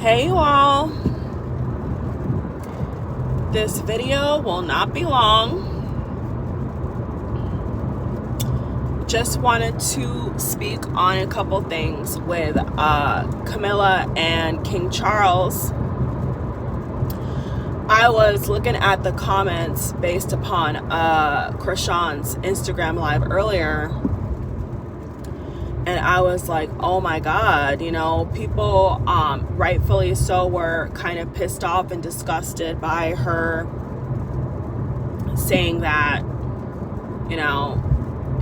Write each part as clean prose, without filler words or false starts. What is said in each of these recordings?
Hey you all, this video will not be long. Just wanted to speak on a couple things with Camilla and King Charles. I was looking at the comments based upon chrisean's Instagram live earlier, and I was like, oh my God, you know, people rightfully so were kind of pissed off and disgusted by her saying that, you know,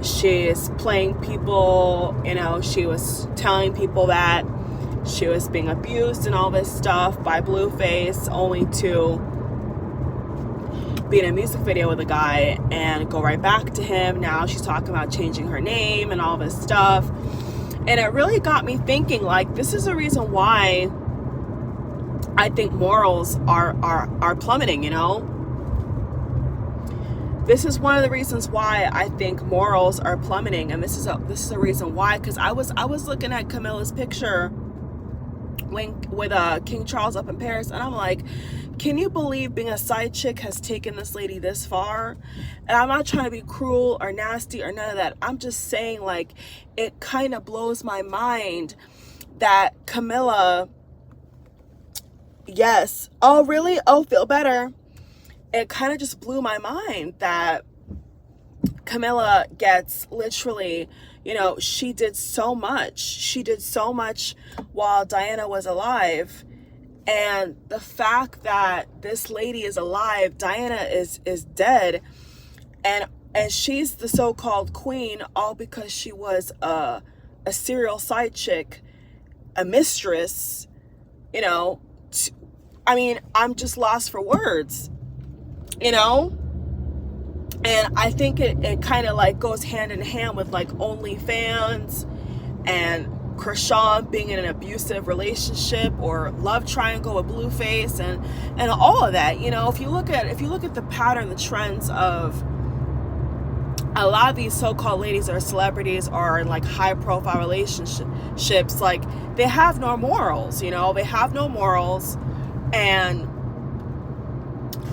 she's playing people, you know, she was telling people that she was being abused and all this stuff by Blueface, only to be in a music video with a guy and go right back to him. Now she's talking about changing her name and all this stuff. And it really got me thinking, like, this is the reason why I think morals are plummeting, you know? This is one of the reasons why I think morals are plummeting, and this is a reason why, because I was looking at Camilla's picture with King Charles up in Paris, and I'm like, can you believe being a side chick has taken this lady this far? And I'm not trying to be cruel or nasty or none of that. I'm just saying, like, it kind of blows my mind that Camilla, yes, oh really, oh feel better. It kind of just blew my mind that Camilla gets literally, you know, she did so much while Diana was alive. And the fact that this lady is alive, Diana is dead, and she's the so-called queen, all because she was a serial side chick, a mistress, you know. I mean, I'm just lost for words, you know. And I think it kind of like goes hand in hand with like OnlyFans and chrisean being in an abusive relationship or love triangle with Blueface and all of that. You know, if you look at the pattern, the trends of a lot of these so-called ladies that are celebrities or in like high profile relationships, like, they have no morals, you know, they have no morals. And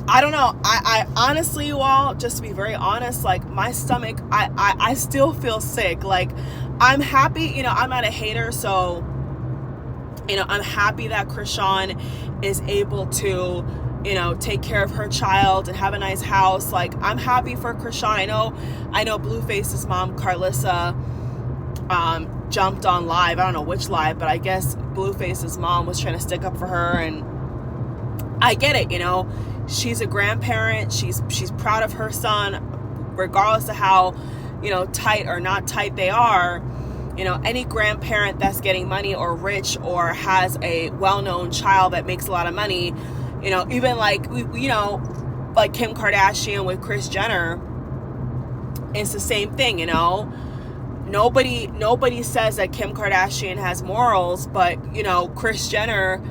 I don't know, I honestly, you all, just to be very honest, like, my stomach, I still feel sick. Like, I'm happy, you know, I'm not a hater, so, you know, I'm happy that chrisean is able to, you know, take care of her child and have a nice house. Like, I'm happy for chrisean. I know Blueface's mom, Carlissa, jumped on live. I don't know which live, but I guess Blueface's mom was trying to stick up for her, and I get it, you know. She's a grandparent. She's proud of her son, regardless of how, you know, tight or not tight they are. You know, any grandparent that's getting money or rich or has a well-known child that makes a lot of money, you know, even like, you know, like Kim Kardashian with Kris Jenner, it's the same thing, you know. Nobody says that Kim Kardashian has morals, but, you know, Kris Jenner's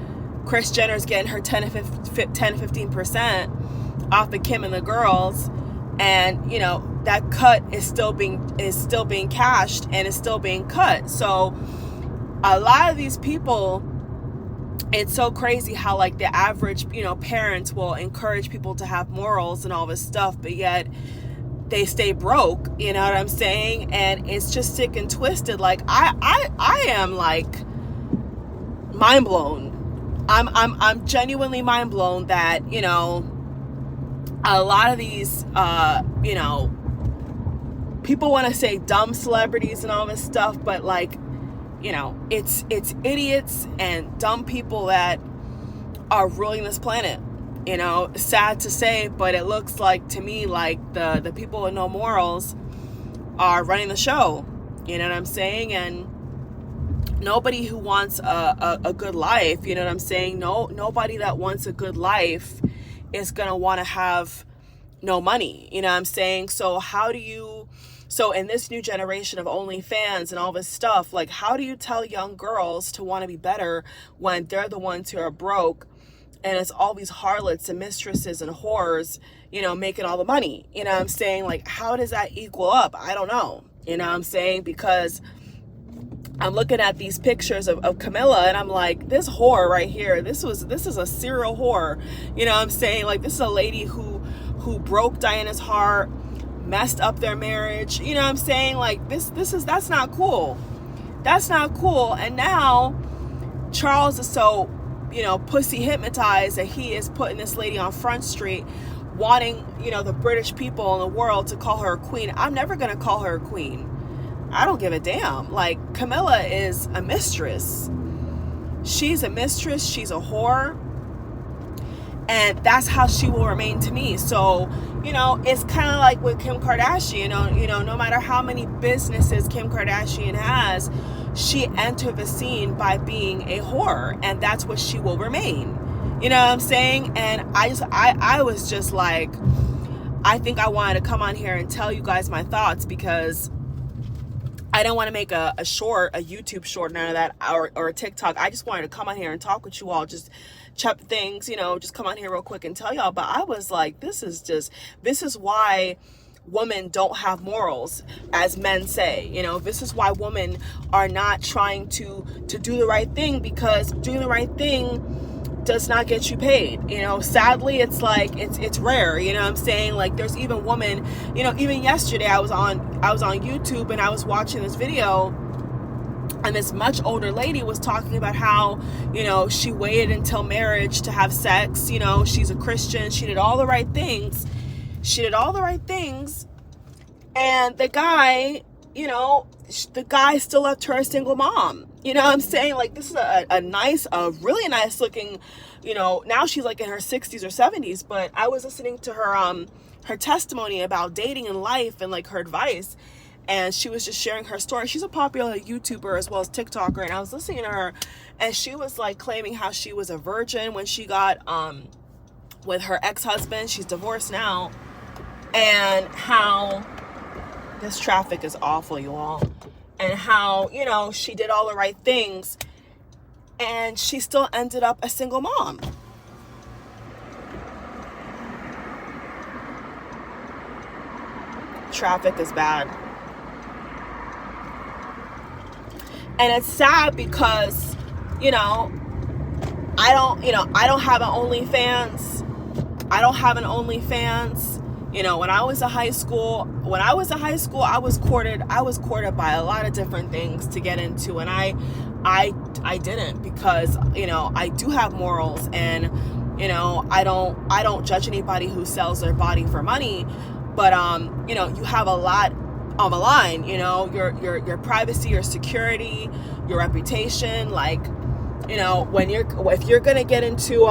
getting her 10 to 15% off the Kim and the girls, and, you know, that cut is still being cashed and is still being cut. So a lot of these people, it's so crazy how, like, the average, you know, parents will encourage people to have morals and all this stuff, but yet they stay broke, you know what I'm saying? And it's just sick and twisted. Like, I am like mind blown. I'm genuinely mind blown that, you know, a lot of these, you know, people want to say dumb celebrities and all this stuff, but, like, you know, it's idiots and dumb people that are ruling this planet. You know, sad to say, but it looks like to me like the people with no morals are running the show. You know what I'm saying? And nobody who wants a good life, you know what I'm saying? Nobody that wants a good life is going to want to have no money, you know what I'm saying? So in this new generation of OnlyFans and all this stuff, like, how do you tell young girls to want to be better when they're the ones who are broke, and it's all these harlots and mistresses and whores, you know, making all the money? You know what I'm saying? Like, how does that equal up? I don't know. You know what I'm saying? Because I'm looking at these pictures of Camilla, and I'm like, this whore right here, this is a serial whore. You know what I'm saying? Like, this is a lady who broke Diana's heart, messed up their marriage. You know what I'm saying? Like, that's not cool. That's not cool. And now Charles is so, you know, pussy hypnotized that he is putting this lady on Front Street, wanting, you know, the British people in the world to call her a queen. I'm never gonna call her a queen. I don't give a damn. Like, Camilla is a mistress. She's a mistress. She's a whore. And that's how she will remain to me. So, you know, it's kind of like with Kim Kardashian. You know, no matter how many businesses Kim Kardashian has, she entered the scene by being a whore. And that's what she will remain. You know what I'm saying? And I was just like, I think I wanted to come on here and tell you guys my thoughts, because I didn't want to make a YouTube short, none of that, or a TikTok. I just wanted to come on here and talk with you all, just chat things, you know, just come on here real quick and tell y'all. But I was like, this is why women don't have morals, as men say. You know, this is why women are not trying to do the right thing, because doing the right thing does not get you paid. You know, sadly, it's like it's rare. You know what I'm saying? Like, there's even women, you know, even yesterday I was on YouTube and I was watching this video, and this much older lady was talking about how, you know, she waited until marriage to have sex. You know, she's a Christian, she did all the right things, and the guy, you know, the guy still left her a single mom. You know what I'm saying? Like, this is a really nice looking, you know, now she's like in her 60s or 70s, but I was listening to her testimony about dating and life and like her advice, and she was just sharing her story. She's a popular YouTuber as well as TikToker, and I was listening to her, and she was like claiming how she was a virgin when she got with her ex-husband. She's divorced now, and how this traffic is awful, you all. And how, you know, she did all the right things and she still ended up a single mom. Traffic is bad. And it's sad because, you know, I don't have an OnlyFans. You know, when I was in high school, I was courted by a lot of different things to get into, and I didn't, because, you know, I do have morals, and, you know, I don't judge anybody who sells their body for money, but you know, you have a lot on the line, you know, your privacy, your security, your reputation. Like, you know, if you're gonna get into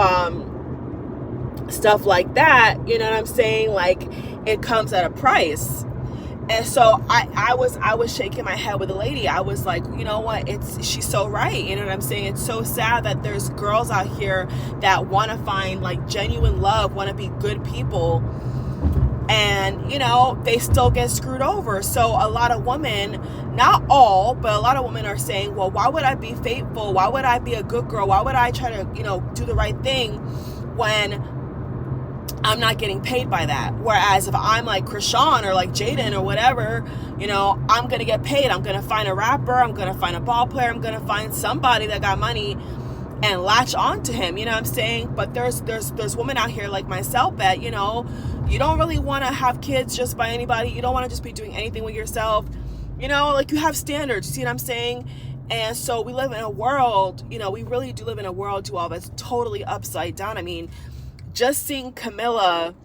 stuff like that, you know what I'm saying, like, it comes at a price. And so I was shaking my head with the lady. I was like, you know what, she's so right. You know what I'm saying? It's so sad that there's girls out here that want to find like genuine love, want to be good people, and, you know, they still get screwed over. So a lot of women, not all, but a lot of women are saying, well, why would I be faithful? Why would I be a good girl? Why would I try to, you know, do the right thing when I'm not getting paid by that? Whereas if I'm like Chrisean or like Jaden or whatever, you know, I'm going to get paid. I'm going to find a rapper. I'm going to find a ball player. I'm going to find somebody that got money and latch on to him. You know what I'm saying? But there's women out here like myself that, you know, you don't really want to have kids just by anybody. You don't want to just be doing anything with yourself. You know, like, you have standards. You see what I'm saying? And so we live in a world, you know, we really do live in a world, to all that's totally upside down. I mean, just seeing Camilla,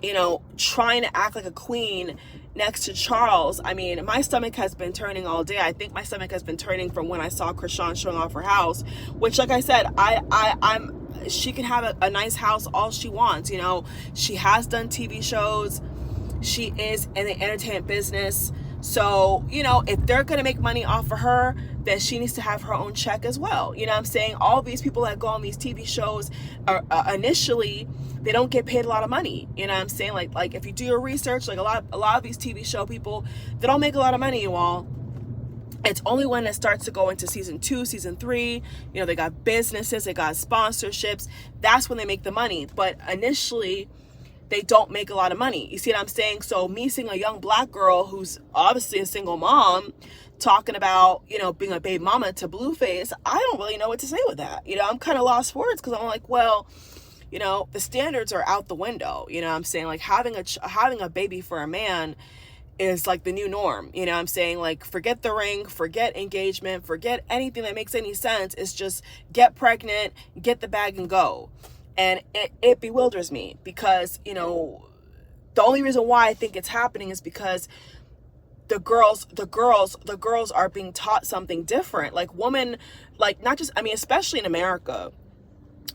you know, trying to act like a queen next to Charles, I mean, my stomach has been turning all day. I think my stomach has been turning from when I saw Chrisean showing off her house, which, like I said, she can have a nice house all she wants. You know, she has done TV shows. She is in the entertainment business. So, you know, if they're going to make money off of her, then she needs to have her own check as well. You know what I'm saying? All these people that go on these TV shows are initially, they don't get paid a lot of money. You know what I'm saying? Like if you do your research, like a lot of these TV show people, they don't make a lot of money, you all. It's only when it starts to go into season 2, season 3, you know, they got businesses, they got sponsorships. That's when they make the money. But initially, they don't make a lot of money. You see what I'm saying? So me seeing a young black girl who's obviously a single mom talking about, you know, being a baby mama to Blueface, I don't really know what to say with that. You know, I'm kind of lost for words, because I'm like, well, you know, the standards are out the window. You know what I'm saying? Like having a baby for a man is like the new norm. You know what I'm saying? Like, forget the ring, forget engagement, forget anything that makes any sense. It's just get pregnant, get the bag and go. And it bewilders me, because, you know, the only reason why I think it's happening is because the girls are being taught something different. Like women, like not just, I mean, especially in America,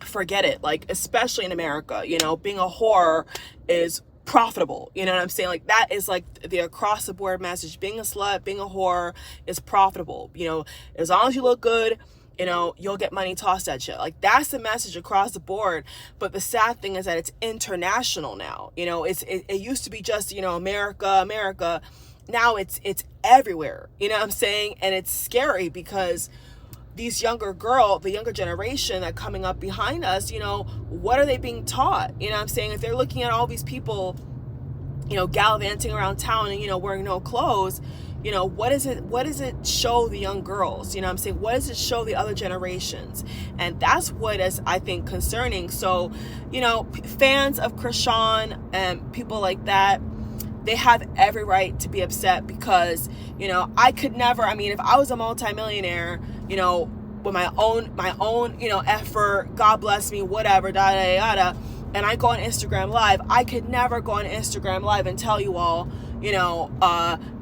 forget it. Like, especially in America, you know, being a whore is profitable. You know what I'm saying? Like that is like the across the board message. Being a slut, being a whore is profitable. You know, as long as you look good, you know, you'll get money tossed at you. Like that's the message across the board. But the sad thing is that it's international now. You know, it used to be just, you know, America. Now it's everywhere. You know what I'm saying? And it's scary, because these the younger generation that coming up behind us, you know, what are they being taught? You know what I'm saying? If they're looking at all these people, you know, gallivanting around town and, you know, wearing no clothes, you know, what does it show the young girls? You know what I'm saying? What does it show the other generations? And that's what is, I think, concerning. So, you know, fans of Chrisean and people like that, they have every right to be upset, because, you know, I could never, I mean, if I was a multimillionaire, you know, with my own, you know, effort, God bless me, whatever, yada, and I go on Instagram Live, I could never go on Instagram Live and tell you all, you know,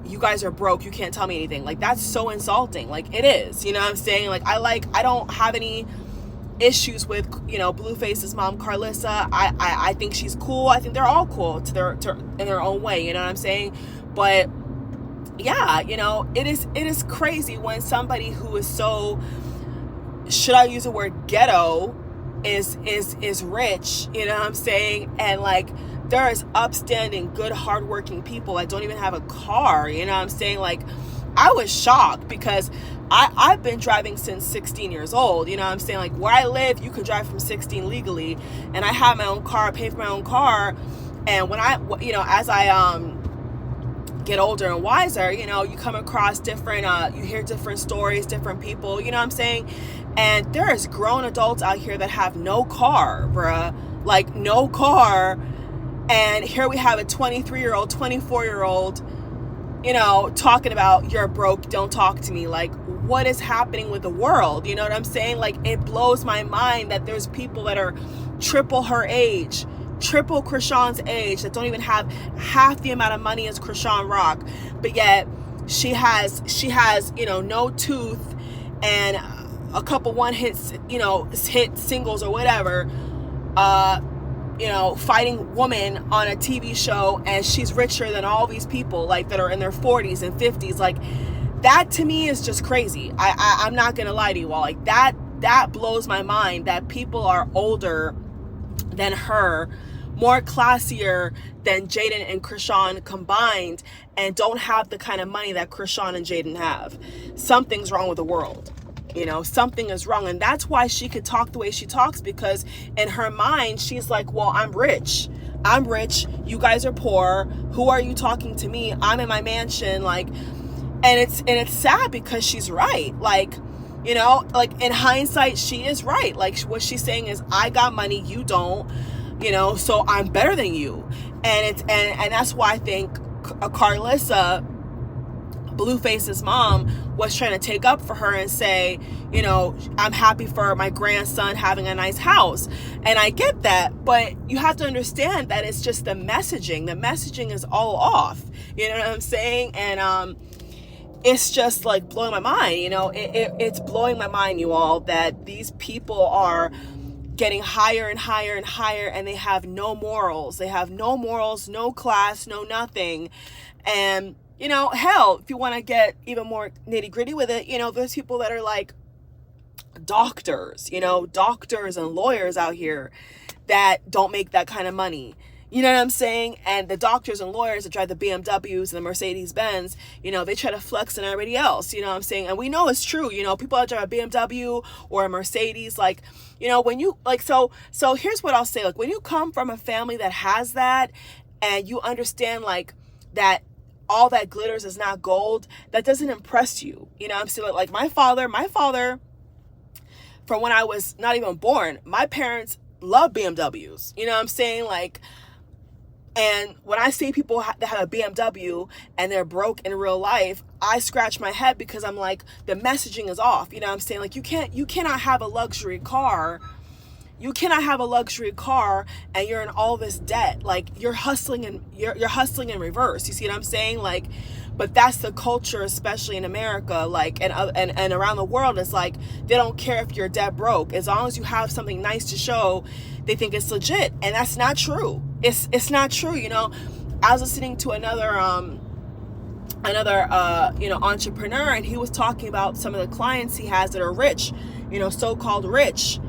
you guys are broke, you can't tell me anything. Like, that's so insulting. Like, it is, you know what I'm saying? Like, I don't have any issues with, you know, Blueface's mom, Carlissa. I think she's cool. I think they're all cool in their own way, you know what I'm saying? But yeah, you know, it is crazy when somebody who is so, should I use the word ghetto, is rich, you know what I'm saying? And like, there is upstanding, good, hardworking people that don't even have a car, you know what I'm saying? Like, I was shocked, because I've been driving since 16 years old, you know what I'm saying? Like, where I live, you can drive from 16 legally, and I have my own car, pay for my own car. And when you know, as I get older and wiser, you know, you come across different, you hear different stories, different people, you know what I'm saying? And there's grown adults out here that have no car, bruh, like no car. And here we have a 23-year-old, 24-year-old, you know, talking about, you're broke, don't talk to me. Like, what is happening with the world? You know what I'm saying? Like, it blows my mind that there's people that are triple her age, triple Chrisean's age, that don't even have half the amount of money as Chrisean Rock, but yet she has, you know, no tooth and a couple hit singles or whatever, you know, fighting woman on a TV show, and she's richer than all these people, like, that are in their 40s and 50s. Like, that to me is just crazy. I'm not gonna lie to you all. Like, that blows my mind, that people are older than her, more classier than Jaden and Chrisean combined, and don't have the kind of money that Chrisean and Jaden have. Something's wrong with the world. You know, something is wrong. And that's why she could talk the way she talks, because in her mind, she's like, well, I'm rich. You guys are poor. Who are you talking to me? I'm in my mansion. Like, and it's sad, because she's right. Like, you know, like, in hindsight, she is right. Like, what she's saying is, I got money, you don't, you know, so I'm better than you. And that's why I think Carlissa, Blueface's mom, was trying to take up for her and say, you know, I'm happy for my grandson having a nice house. And I get that, but you have to understand that it's just the messaging. The messaging is all off. You know what I'm saying? And it's just like blowing my mind. You know, it's blowing my mind, you all, that these people are getting higher and higher and higher, and they have no morals. They have no morals, no class, no nothing. And you know, hell, if you want to get even more nitty gritty with it, you know, there's people that are like doctors, you know, doctors and lawyers out here that don't make that kind of money. You know what I'm saying? And the doctors and lawyers that drive the BMWs and the Mercedes Benz, you know, they try to flex on everybody else. You know what I'm saying? And we know it's true. You know, people that drive a BMW or a Mercedes, like, you know, when you like, so here's what I'll say. Like, when you come from a family that has that, and you understand like that all that glitters is not gold, that doesn't impress you. You know what I'm saying? Like my father, from when I was not even born, my parents love BMWs. You know what I'm saying? Like, and when I see people that have a BMW and they're broke in real life, I scratch my head because I'm like, the messaging is off. You know what I'm saying? Like, you cannot have a luxury car. You cannot have a luxury car and you're in all this debt. Like, you're hustling and you're hustling in reverse. You see what I'm saying? Like, but that's the culture, especially in America, like, and around the world. It's like, they don't care if you're dead broke. As long as you have something nice to show, they think it's legit. And that's not true. It's not true. You know, I was listening to another you know, entrepreneur, and he was talking about some of the clients he has that are rich, you know, so-called rich.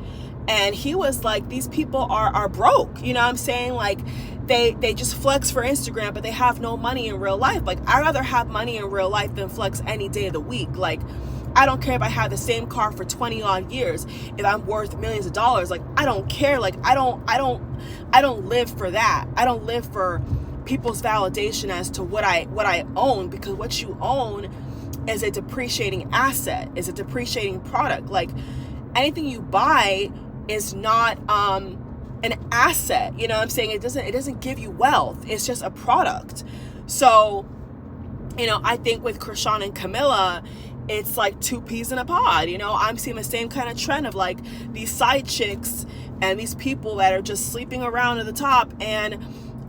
And he was like, these people are broke. You know what I'm saying? Like, they just flex for Instagram, but they have no money in real life. Like, I'd rather have money in real life than flex any day of the week. Like, I don't care if I have the same car for 20 odd years, if I'm worth millions of dollars. Like, I don't care. Like, I don't live for that. I don't live for people's validation as to what I own, because what you own is a depreciating asset, is a depreciating product. Like, anything you buy is not an asset. You know what I'm saying? It doesn't give you wealth. It's just a product. So, you know, I think with Chrisean and Camilla, it's like two peas in a pod. You know, I'm seeing the same kind of trend of like these side chicks and these people that are just sleeping around at the top, and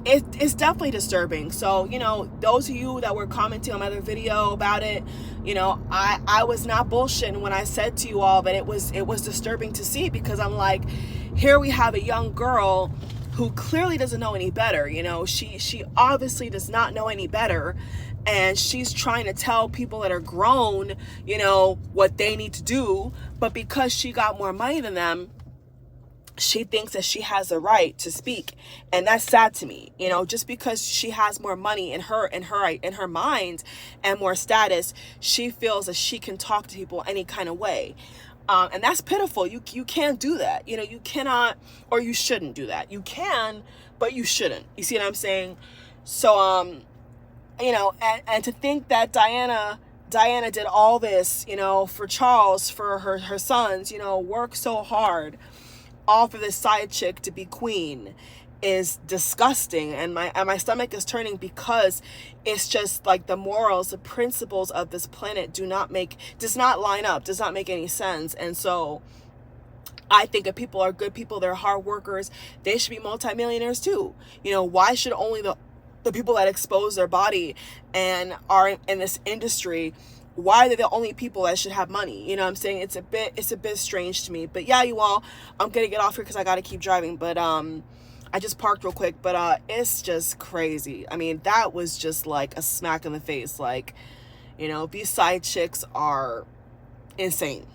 it's definitely disturbing. So, you know, those of you that were commenting on my other video about it, you know, I was not bullshitting when I said to you all that it was disturbing to see, because I'm like, here we have a young girl who clearly doesn't know any better. You know, she obviously does not know any better, and she's trying to tell people that are grown, you know, what they need to do. But because she got more money than them, she thinks that she has the right to speak. And that's sad to me. You know, just because she has more money in her mind and more status, she feels that she can talk to people any kind of way. And that's pitiful. You can't do that. You know, you cannot, or you shouldn't do that. You can, but you shouldn't. You see what I'm saying? So, you know, and to think that Diana did all this, you know, for Charles, for her sons, you know, work so hard, all for this side chick to be queen, is disgusting. And my stomach is turning, because it's just like the morals, the principles of this planet does not line up, does not make any sense. And so I think if people are good people, they're hard workers, they should be multimillionaires too. You know, why should only the people that expose their body and are in this industry, why are they the only people that should have money? You know what I'm saying? It's a bit strange to me. But yeah, you all, I'm gonna get off here because I gotta keep driving. But I just parked real quick. But it's just crazy. I mean, that was just like a smack in the face. Like, you know, these side chicks are insane.